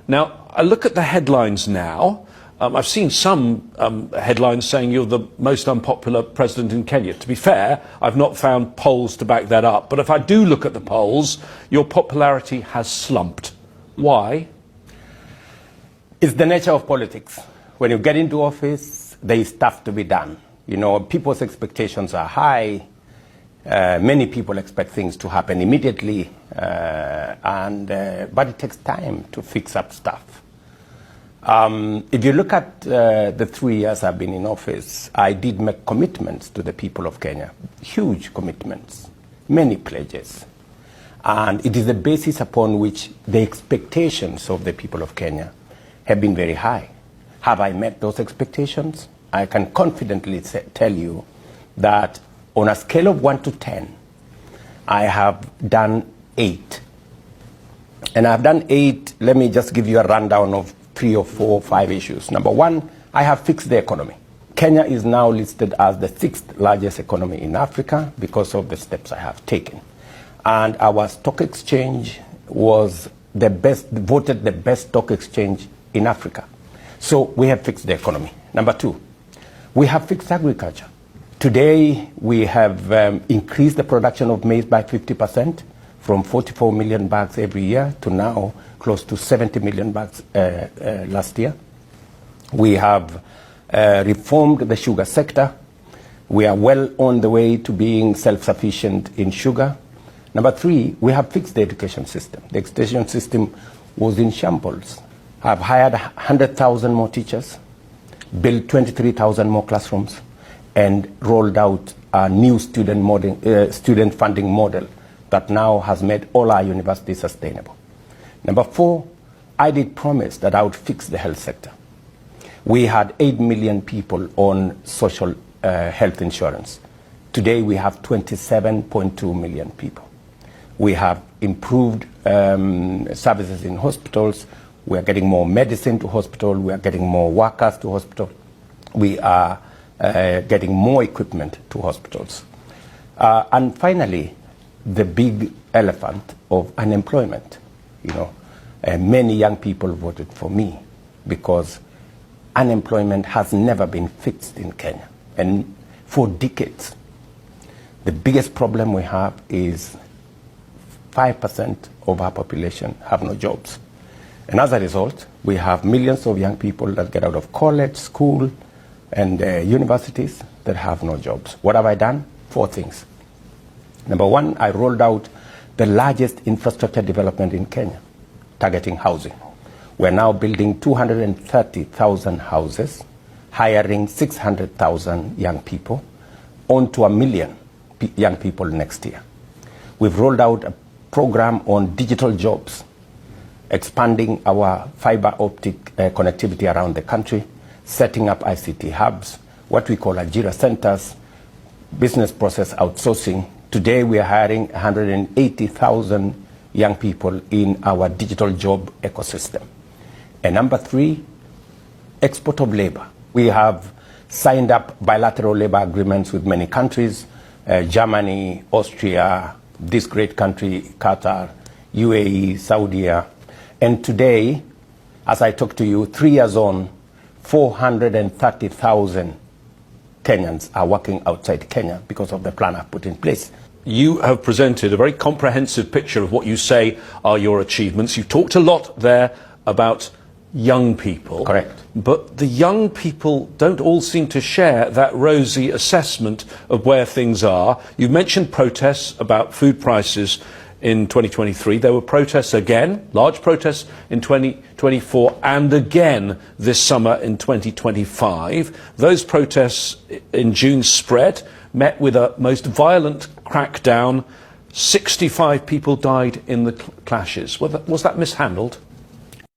Now, I look at the headlines now. I've seen some headlines saying you're the most unpopular president in Kenya. To be fair, I've not found polls to back that up. But if I do look at the polls, your popularity has slumped. Why? It's the nature of politics. When you get into office, there is stuff to be done. You know, people's expectations are high. Many people expect things to happen immediately, but it takes time to fix up stuff. If you look at the 3 years I've been in office, I did make commitments to the people of Kenya, huge commitments, many pledges. And it is the basis upon which the expectations of the people of Kenya have been very high. Have I met those expectations? I can confidently tell you that on a scale of 1 to 10, I have done 8. And I've done 8, let me just give you a rundown of 3 or 4 or 5 issues. Number 1, I have fixed the economy. Kenya is now listed as the 6th largest economy in Africa because of the steps I have taken. And our stock exchange was the best, voted the best stock exchange in Africa. So we have fixed the economy. Number 2, we have fixed agriculture. Today, we have increased the production of maize by 50%, from 44 million bags every year to now close to 70 million bags last year. We have reformed the sugar sector. We are well on the way to being self-sufficient in sugar. Number 3, we have fixed the education system. The education system was in shambles. I've hired 100,000 more teachers, built 23,000 more classrooms, and rolled out a new student funding model that now has made all our universities sustainable. Number 4, I did promise that I would fix the health sector. We had 8 million people on social health insurance. Today we have 27.2 million people. We have improved services in hospitals. We are getting more medicine to hospital. We are getting more workers to hospital. We are getting more equipment to hospitals. And finally, the big elephant of unemployment. You know, many young people voted for me because unemployment has never been fixed in Kenya. And for decades, the biggest problem we have is 5% of our population have no jobs. And as a result, we have millions of young people that get out of college, school, and universities that have no jobs. What have I done? 4 things. Number 1, I rolled out the largest infrastructure development in Kenya, targeting housing. We're now building 230,000 houses, hiring 600,000 young people, on to 1 million young people next year. We've rolled out a program on digital jobs, expanding our fiber optic connectivity around the country, setting up ICT hubs, what we call Ajira centers, business process outsourcing. Today we are hiring 180,000 young people in our digital job ecosystem. And number 3, export of labor. We have signed up bilateral labor agreements with many countries, Germany, Austria, this great country, Qatar, UAE, Saudi. And today, as I talk to you, 3 years on, 430,000 Kenyans are working outside Kenya because of the plan I've put in place. You have presented a very comprehensive picture of what you say are your achievements. You've talked a lot there about young people. Correct. But the young people don't all seem to share that rosy assessment of where things are. You mentioned protests about food prices in 2023. There were protests again, large protests in 2024 and again this summer in 2025. Those protests in June spread, met with a most violent crackdown. 65 people died in the clashes. Was that mishandled?